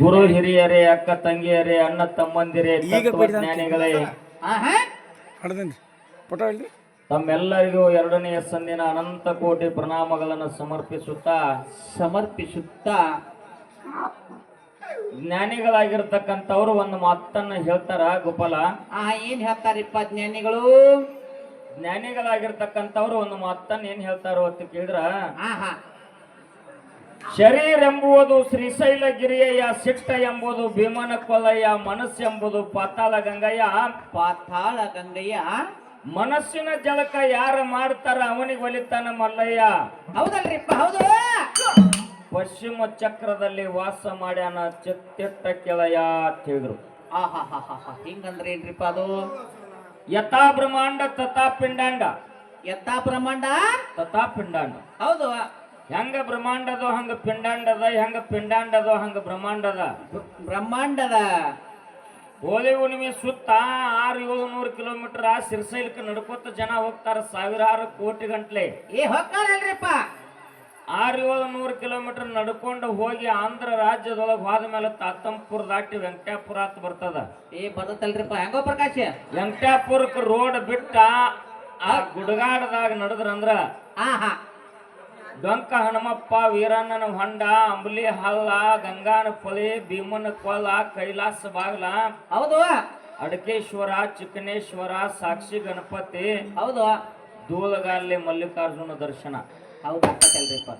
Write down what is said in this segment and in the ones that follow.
ಗುರು ಹಿರಿಯರೇ, ಅಕ್ಕ ತಂಗಿಯರೇ, ಅಣ್ಣ ತಮ್ಮಂದಿರೇ, ಜ್ಞಾನಿಗಳೇ, ತಮ್ಮೆಲ್ಲರಿಗೂ ಎರಡನೆಯ ಸಂದಿನ ಅನಂತ ಕೋಟಿ ಪ್ರಣಾಮಗಳನ್ನು ಸಮರ್ಪಿಸುತ್ತಾ ಜ್ಞಾನಿಗಳಾಗಿರ್ತಕ್ಕಂಥವ್ರು ಒಂದು ಮಾತನ್ನ ಹೇಳ್ತಾರ. ಗೋಪಾಲ, ಏನ್ ಹೇಳ್ತಾರಿಪ್ಪ ಜ್ಞಾನಿಗಳು? ಜ್ಞಾನಿಗಳಾಗಿರ್ತಕ್ಕಂಥವ್ರು ಒಂದು ಮಾತನ್ನ ಏನ್ ಹೇಳ್ತಾರೋ ಅಂತ ಕೇಳಿದ್ರ, ಶರೀರ ಎಂಬುವುದು ಶ್ರೀಶೈಲಗಿರಿಯ, ಸಿಟ್ಟ ಎಂಬುದು ಭೀಮನ ಕೊಲಯ್ಯ, ಮನಸ್ಸೆಂಬುದು ಪಾತಾಳ ಗಂಗಯ್ಯ, ಮನಸ್ಸಿನ ಜಳಕ ಯಾರ ಮಾಡ್ತಾರ ಅವನಿಗೆ ಒಲಿತಾನ ಮಲ್ಲಯ್ಯ. ಹೌದಲ್ರಿಪ್ಪ, ಹೌದು. ಪಶ್ಚಿಮ ಚಕ್ರದಲ್ಲಿ ವಾಸ ಮಾಡ್ಯಾನ ಚಿತ್ತೆಟ್ಟ ಕೆಳಯ ಅಂತ ಹೇಳಿದ್ರು. ಹಿಂಗಂದ್ರೆ ಏನ್ರಿಪ್ಪ ಅದು? ಯಥಾ ಬ್ರಹ್ಮಾಂಡ ತಥಾ ಪಿಂಡಾಂಡ. ಯಥಾ ಬ್ರಹ್ಮಾಂಡ ತಥಾ ಪಿಂಡಾಂಡ. ಹೌದು. ಹೆಂಗ ಬ್ರಹ್ಮಾಂಡದೋ ಹಂಗ ಪಿಂಡಾಂಡದ, ಹೆಂಗ ಪಿಂಡಾಂಡದೋ ಹಂಗ ಬ್ರಹ್ಮಾಂಡದ. ಹೋಳಿ ಹುಣ್ಣಿಮೆ ಸುತ್ತ 600-700 ಕಿಲೋಮೀಟರ್ ಸಿರ್ಸೈಲಕ್ಕೆ ನಡ್ಕೋತ ಜನ ಹೋಗ್ತಾರ, ಸಾವಿರಾರು ಕೋಟಿ ಗಂಟ್ಲೆ. ಹೋಗ್ತಾರಲ್ರಿಪ್ಪ. 600-700 ಕಿಲೋಮೀಟರ್ ನಡ್ಕೊಂಡು ಹೋಗಿ ಆಂಧ್ರ ರಾಜ್ಯದೊಳಗೆ ಹೋದ ಮೇಲೆ ತಾತಂಪುರ ದಾಟಿ ವೆಂಕಟಾಪುರ ಅಂತ ಬರ್ತದ. ಬರ್ತಲ್ರಿಪ್ಪ. ಹೆಂಗೋ ಪ್ರಕಾಶ್, ವೆಂಕಟಾಪುರಕ್ಕೆ ರೋಡ್ ಬಿಟ್ಟ ಆ ಗುಡಗಾಡದಾಗ ನಡೆದ್ರಂದ್ರ ಡೊಂಕ ಹನುಮಪ್ಪ, ವೀರಣ್ಣನ ಹೊಂಡ, ಅಂಬಲಿ ಹಳ್ಳ, ಗಂಗಾನ ಕೊಲೆ, ಭೀಮನ ಕೊಲ, ಕೈಲಾಸ ಬಾಗ್ಲ, ಹೌದು, ಅಡಕೇಶ್ವರ, ಚಿಕ್ಕನೇಶ್ವರ, ಸಾಕ್ಷಿ ಗಣಪತಿ, ಹೌದು, ದೂಲಗಾಲಿ ಮಲ್ಲಿಕಾರ್ಜುನ ದರ್ಶನ. ಹೌದಲ್ರಿಪ್ಪ.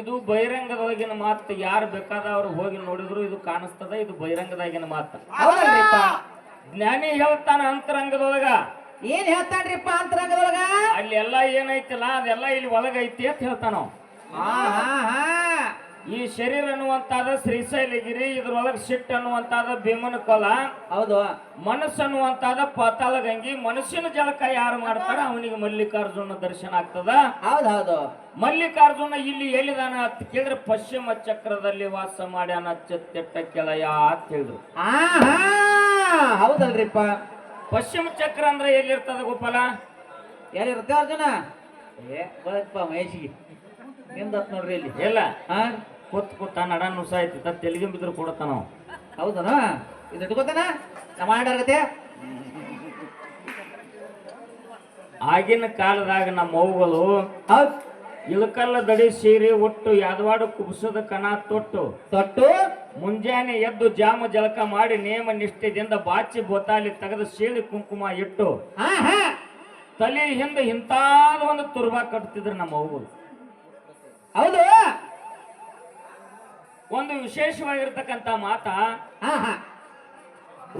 ಇದು ಬಹಿರಂಗದೊಳಗಿನ ಮಾತು. ಯಾರು ಬೇಕಾದವ್ರು ಹೋಗಿ ನೋಡಿದ್ರು ಇದು ಕಾಣಿಸ್ತದ. ಇದು ಬಹಿರಂಗದಾಗಿನ ಮಾತು. ಜ್ಞಾನಿ ಹೇಳ್ತಾನ ಅಂತರಂಗದೊಳಗ. ಏನ್ ಹೇಳ್ತಾನ್ರಿಪ್ಪ ಅಂತರಂಗದೊಳಗ? ಅಲ್ಲಿ ಎಲ್ಲಾ ಏನೈತಿಲ್ಲ ಅದೆಲ್ಲ ಇಲ್ಲಿ ಒಳಗೈತಿ ಅಂತ ಹೇಳ್ತಾನ. ಈ ಶರೀರ ಅನ್ನುವಂತಾದ ಶ್ರೀಶೈಲಗಿರಿ, ಇದ್ರೊಳಗೆ ಸಿಟ್ಟು ಅನ್ನುವಂತಾದ ಭೀಮನ ಕೊಲ, ಹೌದು, ಮನಸ್ಸು ಅನ್ನುವಂತಾದ ಪಾತಾಳ ಗಂಗಿ, ಮನಸ್ಸಿನ ಜಳಕ ಯಾರು ಮಾಡ್ತಾರ ಅವನಿಗೆ ಮಲ್ಲಿಕಾರ್ಜುನ ದರ್ಶನ ಆಗ್ತದ. ಹೌದೌದು. ಮಲ್ಲಿಕಾರ್ಜುನ ಇಲ್ಲಿ ಎಲ್ಲಿದಾನ ಅಂತ ಕೇಳಿದ್ರೆ ಪಶ್ಚಿಮ ಚಕ್ರದಲ್ಲಿ ವಾಸ ಮಾಡ್ಯಾನ ಚಿತ್ತೆಟ್ಟ ಕೆಳಯ ಅಂತ ಹೇಳಿದ್ರು. ಹೌದಲ್ರಿಪ್ಪ. ಪಶ್ಚಿಮ ಚಕ್ರ ಅಂದ್ರೆ ಎಲ್ಲಿರ್ತದ ಗೋಪಾಲ? ಎಲ್ಲಿರುತ್ತೆ ಅರ್ಜುನ? ಬರಪ್ಪ ಮಹೇಶಿಗೆ ನಿಂದತ್ ನೋಡ್ರಿ ಇಲ್ಲಿ. ಎಲ್ಲ ಕೂತ ನಡ ನುಸ ಐತಿ ತೆಲಿಗೆ ಬಿದ್ರು ಕೊಡತಾನ. ಹೌದನ? ಇದು ಇಟ್ಕೋತಾನ ಮಾಡಾಗತ್ತೆ. ಆಗಿನ ಕಾಲದಾಗ ನಮ್ಮ ಅವುಗಳು ಇಳಕಲ್ಲ ದಡಿ ಸೀರಿ ಒಟ್ಟು ಯಾದವಾಡ ಕುಬ್ಸದ ಕಣ ತೊಟ್ಟು ಮುಂಜಾನೆ ಎದ್ದು ಜಾಮ ಜಳಕ ಮಾಡಿ ನೇಮ ನಿಷ್ಠೆದಿಂದ ಬಾಚಿ ಬೋತಾಲಿ ತೆಗೆದು ಶೀಳಿ ಕುಂಕುಮ ಇಟ್ಟು ತಲೆ ಹಿಂದೆ ಇಂತಾದ ಒಂದು ತುರ್ಬಾ ಕಟ್ತಿದ್ರು ನಮ್ಮ ಅವುಗಳು. ಹೌದು. ಒಂದು ವಿಶೇಷವಾಗಿರ್ತಕ್ಕಂಥ ಮಾತ,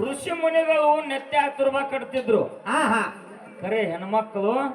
ಋಷಿ ಮುನಿಗಳು ನೆತ್ಯ ತುರ್ಬಾ ಕಟ್ತಿದ್ರು. ಖರೆ ಹೆಣ್ಮಕ್ಳು